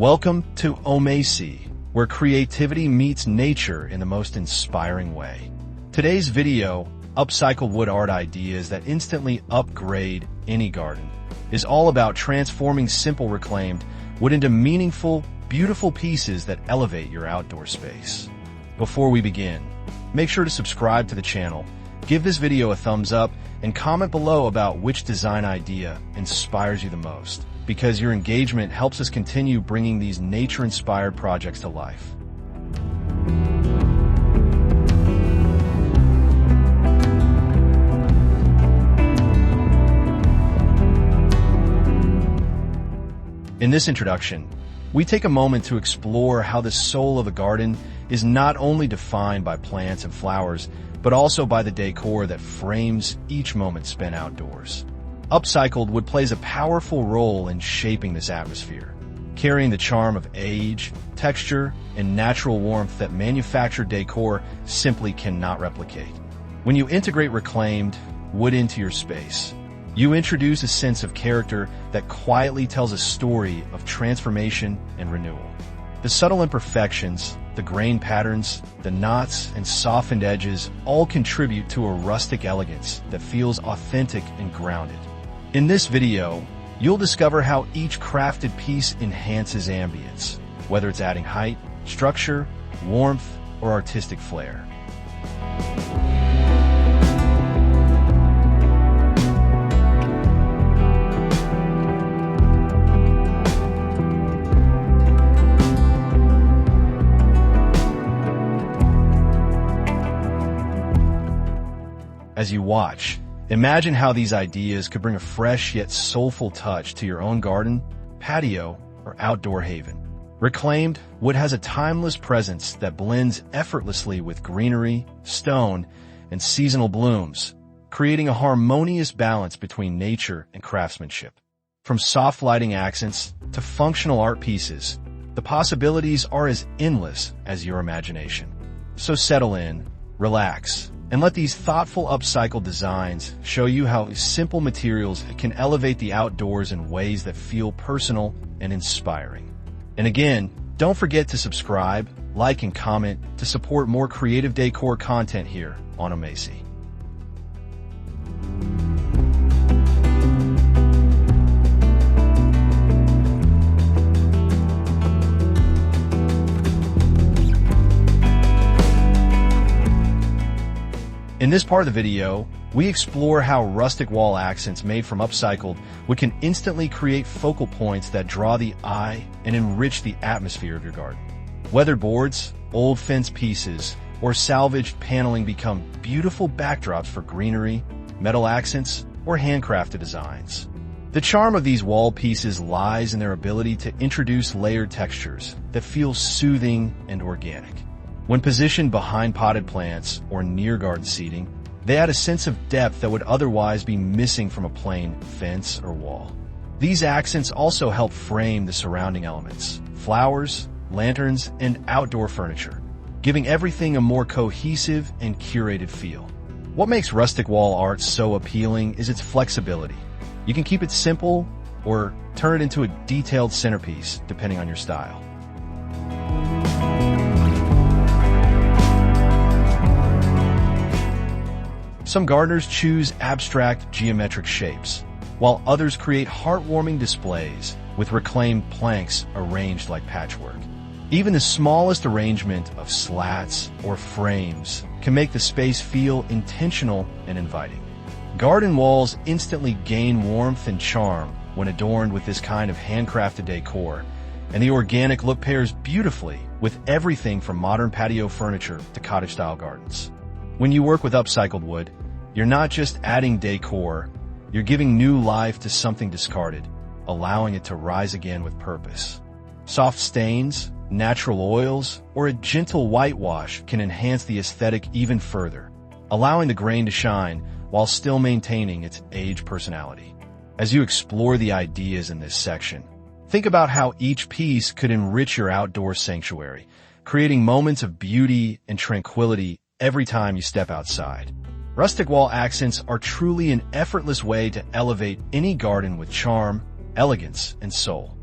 Welcome to Omacy, where creativity meets nature in the most inspiring way. Today's video, Upcycled Wood Art Ideas that Instantly Upgrade Any Garden, is all about transforming simple reclaimed wood into meaningful, beautiful pieces that elevate your outdoor space. Before we begin, make sure to subscribe to the channel, give this video a thumbs up, and comment below about which design idea inspires you the most, because your engagement helps us continue bringing these nature-inspired projects to life. In this introduction, we take a moment to explore how the soul of a garden is not only defined by plants and flowers, but also by the decor that frames each moment spent outdoors. Upcycled wood plays a powerful role in shaping this atmosphere, carrying the charm of age, texture, and natural warmth that manufactured decor simply cannot replicate. When you integrate reclaimed wood into your space, you introduce a sense of character that quietly tells a story of transformation and renewal. The subtle imperfections, the grain patterns, the knots and softened edges all contribute to a rustic elegance that feels authentic and grounded. In this video, you'll discover how each crafted piece enhances ambience, whether it's adding height, structure, warmth, or artistic flair. As you watch, imagine how these ideas could bring a fresh yet soulful touch to your own garden, patio, or outdoor haven. Reclaimed wood has a timeless presence that blends effortlessly with greenery, stone, and seasonal blooms, creating a harmonious balance between nature and craftsmanship. From soft lighting accents to functional art pieces, the possibilities are as endless as your imagination. So settle in, relax, and let these thoughtful upcycled designs show you how simple materials can elevate the outdoors in ways that feel personal and inspiring. And again, don't forget to subscribe, like, and comment to support more creative decor content here on Omacy. In this part of the video, we explore how rustic wall accents made from upcycled wood can instantly create focal points that draw the eye and enrich the atmosphere of your garden. Weathered boards, old fence pieces, or salvaged paneling become beautiful backdrops for greenery, metal accents, or handcrafted designs. The charm of these wall pieces lies in their ability to introduce layered textures that feel soothing and organic. When positioned behind potted plants or near garden seating, they add a sense of depth that would otherwise be missing from a plain fence or wall. These accents also help frame the surrounding elements, flowers, lanterns, and outdoor furniture, giving everything a more cohesive and curated feel. What makes rustic wall art so appealing is its flexibility. You can keep it simple or turn it into a detailed centerpiece, depending on your style. Some gardeners choose abstract geometric shapes, while others create heartwarming displays with reclaimed planks arranged like patchwork. Even the smallest arrangement of slats or frames can make the space feel intentional and inviting. Garden walls instantly gain warmth and charm when adorned with this kind of handcrafted decor, and the organic look pairs beautifully with everything from modern patio furniture to cottage-style gardens. When you work with upcycled wood, you're not just adding decor, you're giving new life to something discarded, allowing it to rise again with purpose. Soft stains, natural oils, or a gentle whitewash can enhance the aesthetic even further, allowing the grain to shine while still maintaining its aged personality. As you explore the ideas in this section, think about how each piece could enrich your outdoor sanctuary, creating moments of beauty and tranquility every time you step outside. Rustic wall accents are truly an effortless way to elevate any garden with charm, elegance, and soul.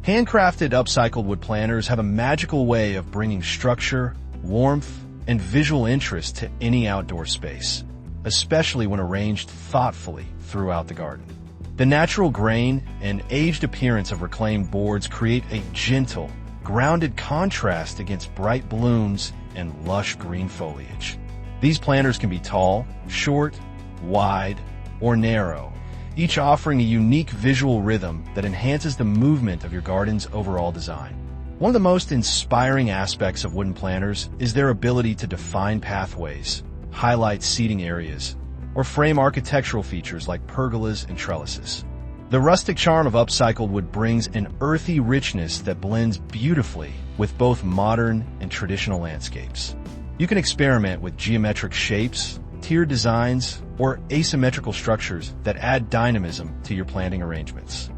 Handcrafted upcycled wood planters have a magical way of bringing structure, warmth, and visual interest to any outdoor space, especially when arranged thoughtfully throughout the garden. The natural grain and aged appearance of reclaimed boards create a gentle, grounded contrast against bright blooms and lush green foliage. These planters can be tall, short, wide, or narrow, each offering a unique visual rhythm that enhances the movement of your garden's overall design. One of the most inspiring aspects of wooden planters is their ability to define pathways, highlight seating areas, or frame architectural features like pergolas and trellises. The rustic charm of upcycled wood brings an earthy richness that blends beautifully with both modern and traditional landscapes. You can experiment with geometric shapes, tiered designs, or asymmetrical structures that add dynamism to your planting arrangements.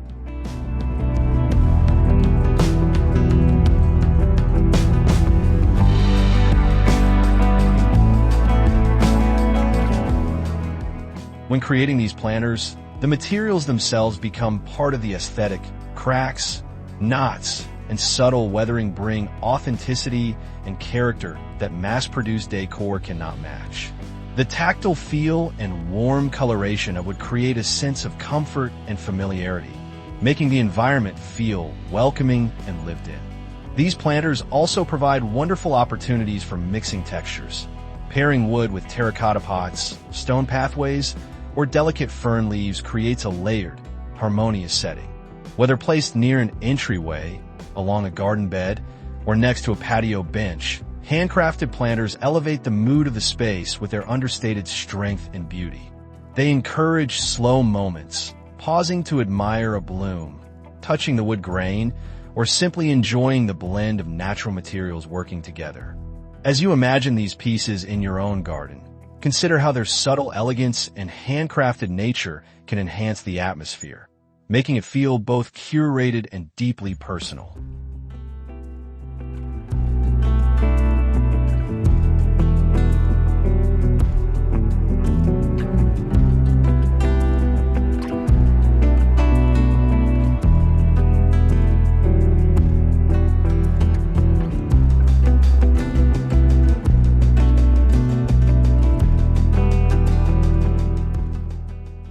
When creating these planters, the materials themselves become part of the aesthetic. Cracks, knots, and subtle weathering bring authenticity and character that mass-produced decor cannot match. The tactile feel and warm coloration would create a sense of comfort and familiarity, making the environment feel welcoming and lived in. These planters also provide wonderful opportunities for mixing textures. Pairing wood with terracotta pots, stone pathways, or delicate fern leaves creates a layered, harmonious setting. Whether placed near an entryway, along a garden bed, or next to a patio bench, handcrafted planters elevate the mood of the space with their understated strength and beauty. They encourage slow moments, pausing to admire a bloom, touching the wood grain, or simply enjoying the blend of natural materials working together. As you imagine these pieces in your own garden, consider how their subtle elegance and handcrafted nature can enhance the atmosphere, making it feel both curated and deeply personal.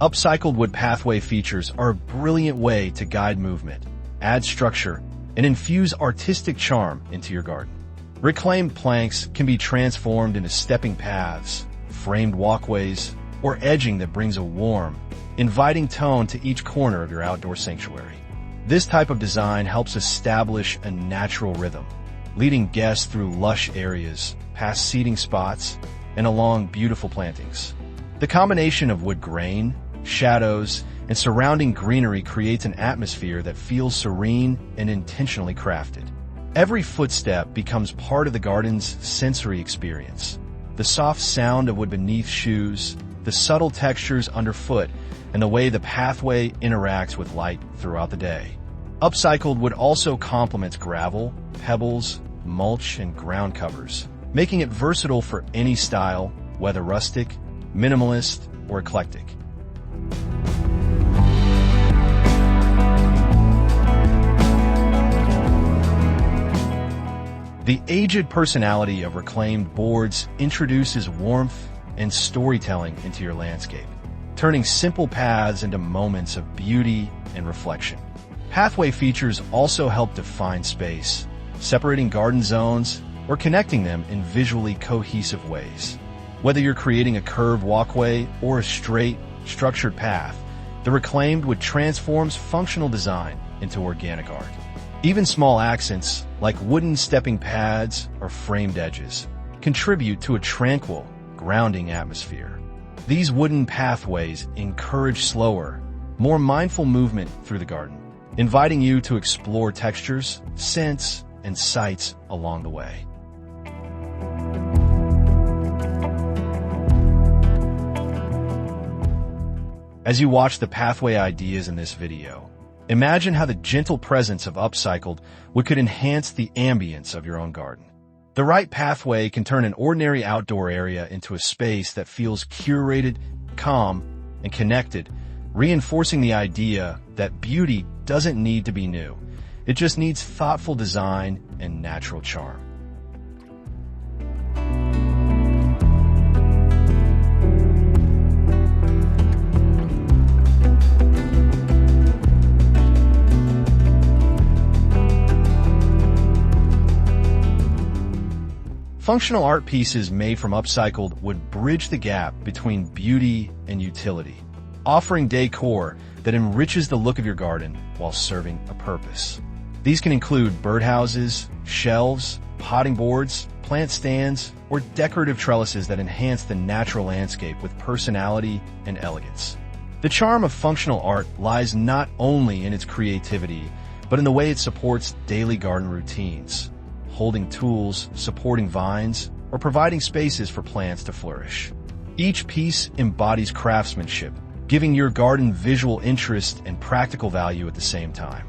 Upcycled wood pathway features are a brilliant way to guide movement, add structure, and infuse artistic charm into your garden. Reclaimed planks can be transformed into stepping paths, framed walkways, or edging that brings a warm, inviting tone to each corner of your outdoor sanctuary. This type of design helps establish a natural rhythm, leading guests through lush areas, past seating spots, and along beautiful plantings. The combination of wood grain, shadows, and surrounding greenery creates an atmosphere that feels serene and intentionally crafted. Every footstep becomes part of the garden's sensory experience. The soft sound of wood beneath shoes, the subtle textures underfoot, and the way the pathway interacts with light throughout the day. Upcycled wood also complements gravel, pebbles, mulch, and ground covers, making it versatile for any style, whether rustic, minimalist, or eclectic. The aged personality of reclaimed boards introduces warmth and storytelling into your landscape, turning simple paths into moments of beauty and reflection. Pathway features also help define space, separating garden zones or connecting them in visually cohesive ways. Whether you're creating a curved walkway or a straight, structured path, the reclaimed wood transforms functional design into organic art. Even small accents, like wooden stepping pads or framed edges, contribute to a tranquil, grounding atmosphere. These wooden pathways encourage slower, more mindful movement through the garden, inviting you to explore textures, scents, and sights along the way. As you watch the pathway ideas in this video, imagine how the gentle presence of Upcycled would could enhance the ambience of your own garden. The right pathway can turn an ordinary outdoor area into a space that feels curated, calm, and connected, reinforcing the idea that beauty doesn't need to be new. It just needs thoughtful design and natural charm. Functional art pieces made from upcycled would bridge the gap between beauty and utility, offering decor that enriches the look of your garden while serving a purpose. These can include birdhouses, shelves, potting boards, plant stands, or decorative trellises that enhance the natural landscape with personality and elegance. The charm of functional art lies not only in its creativity, but in the way it supports daily garden routines, holding tools, supporting vines, or providing spaces for plants to flourish. Each piece embodies craftsmanship, giving your garden visual interest and practical value at the same time.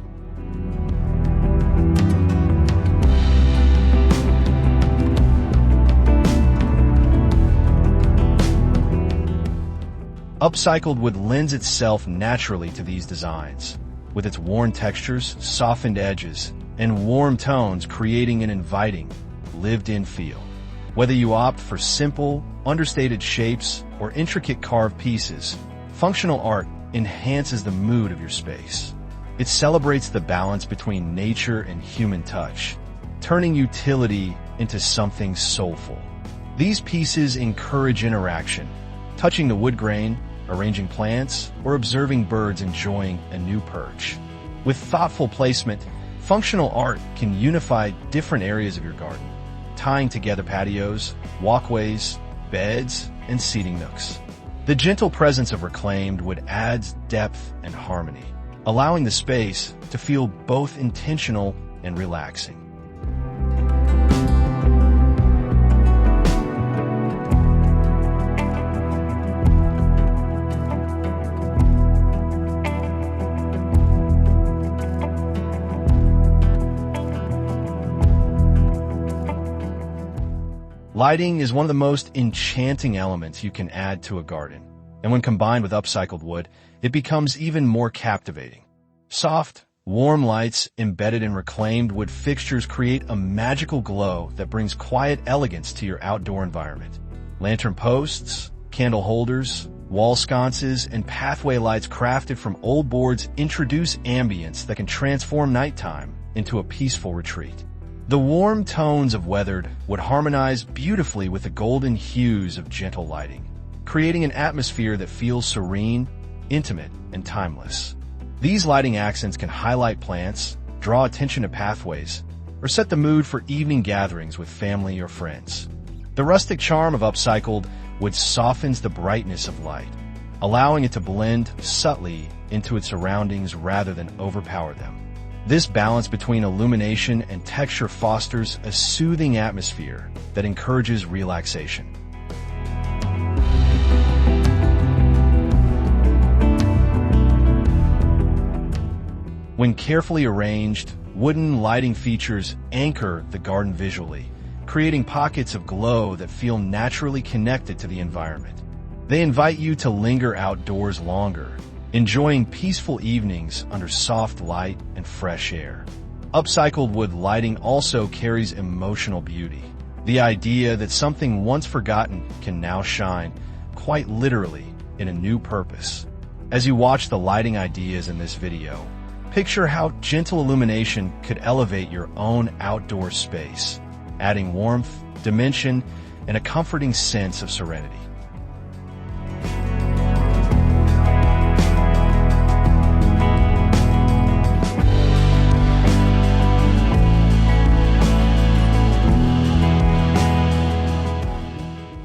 Upcycled wood lends itself naturally to these designs, with its worn textures, softened edges, and warm tones creating an inviting, lived-in feel. Whether you opt for simple, understated shapes or intricate carved pieces, functional art enhances the mood of your space. It celebrates the balance between nature and human touch, turning utility into something soulful. These pieces encourage interaction, touching the wood grain, arranging plants, or observing birds enjoying a new perch. With thoughtful placement, functional art can unify different areas of your garden, tying together patios, walkways, beds, and seating nooks. The gentle presence of reclaimed wood adds depth and harmony, allowing the space to feel both intentional and relaxing. Lighting is one of the most enchanting elements you can add to a garden, and when combined with upcycled wood, it becomes even more captivating. Soft, warm lights embedded in reclaimed wood fixtures create a magical glow that brings quiet elegance to your outdoor environment. Lantern posts, candle holders, wall sconces, and pathway lights crafted from old boards introduce ambience that can transform nighttime into a peaceful retreat. The warm tones of weathered would harmonize beautifully with the golden hues of gentle lighting, creating an atmosphere that feels serene, intimate, and timeless. These lighting accents can highlight plants, draw attention to pathways, or set the mood for evening gatherings with family or friends. The rustic charm of upcycled wood softens the brightness of light, allowing it to blend subtly into its surroundings rather than overpower them. This balance between illumination and texture fosters a soothing atmosphere that encourages relaxation. When carefully arranged, wooden lighting features anchor the garden visually, creating pockets of glow that feel naturally connected to the environment. They invite you to linger outdoors longer, enjoying peaceful evenings under soft light and fresh air. Upcycled wood lighting also carries emotional beauty. The idea that something once forgotten can now shine, quite literally, in a new purpose. As you watch the lighting ideas in this video, picture how gentle illumination could elevate your own outdoor space, adding warmth, dimension, and a comforting sense of serenity.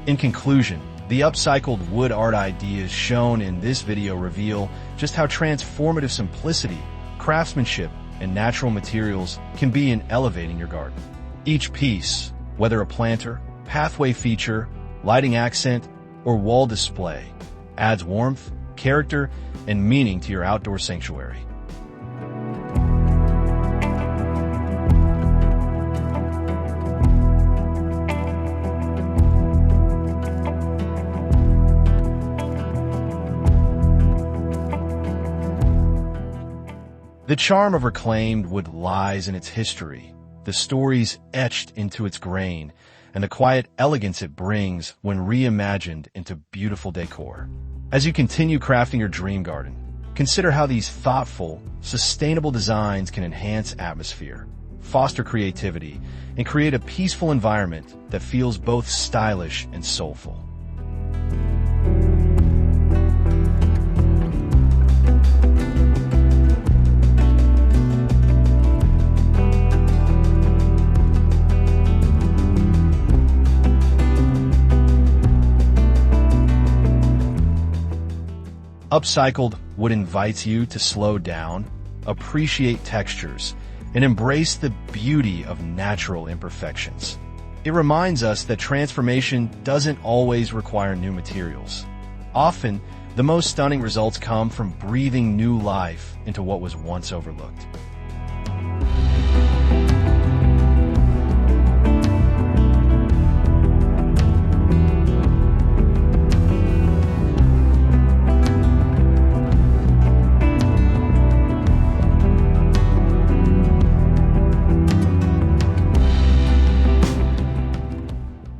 In conclusion, the upcycled wood art ideas shown in this video reveal just how transformative simplicity, craftsmanship, and natural materials can be in elevating your garden. Each piece, whether a planter, pathway feature, lighting accent, or wall display, adds warmth, character, and meaning to your outdoor sanctuary. The charm of reclaimed wood lies in its history, the stories etched into its grain, and the quiet elegance it brings when reimagined into beautiful decor. As you continue crafting your dream garden, consider how these thoughtful, sustainable designs can enhance atmosphere, foster creativity, and create a peaceful environment that feels both stylish and soulful. Upcycled wood invites you to slow down, appreciate textures, and embrace the beauty of natural imperfections. It reminds us that transformation doesn't always require new materials. Often, the most stunning results come from breathing new life into what was once overlooked.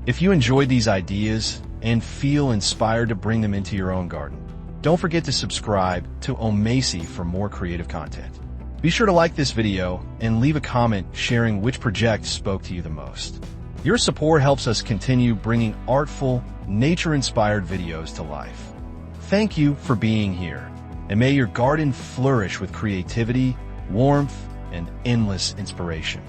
If you enjoyed these ideas and feel inspired to bring them into your own garden, don't forget to subscribe to Omacy for more creative content. Be sure to like this video and leave a comment sharing which project spoke to you the most. Your support helps us continue bringing artful, nature-inspired videos to life. Thank you for being here, and may your garden flourish with creativity, warmth, and endless inspiration.